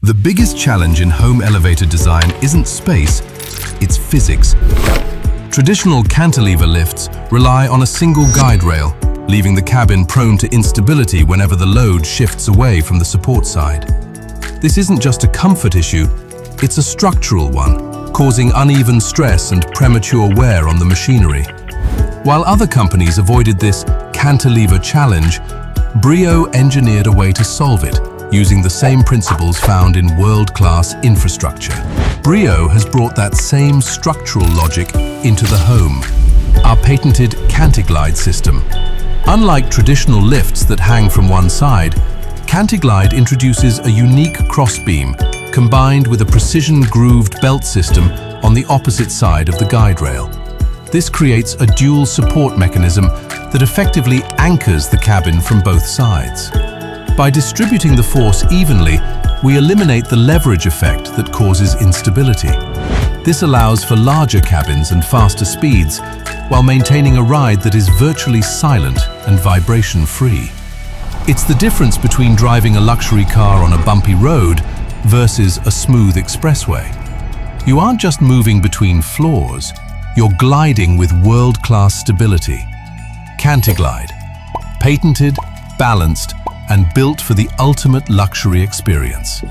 The biggest challenge in home elevator design isn't space, it's physics. Traditional cantilever lifts rely on a single guide rail, leaving the cabin prone to instability whenever the load shifts away from the support side. This isn't just a comfort issue, it's a structural one, causing uneven stress and premature wear on the machinery. While other companies avoided this cantilever challenge, Brio engineered a way to solve it, using the same principles found in world-class infrastructure. Brio has brought that same structural logic into the home. Our patented CantiGlide system. Unlike traditional lifts that hang from one side, CantiGlide introduces a unique crossbeam combined with a precision-grooved belt system on the opposite side of the guide rail. This creates a dual support mechanism that effectively anchors the cabin from both sides. By distributing the force evenly, we eliminate the leverage effect that causes instability. This allows for larger cabins and faster speeds, while maintaining a ride that is virtually silent and vibration-free. It's the difference between driving a luxury car on a bumpy road versus a smooth expressway. You aren't just moving between floors, you're gliding with world-class stability. CantiGlide, patented, balanced, and built for the ultimate luxury experience.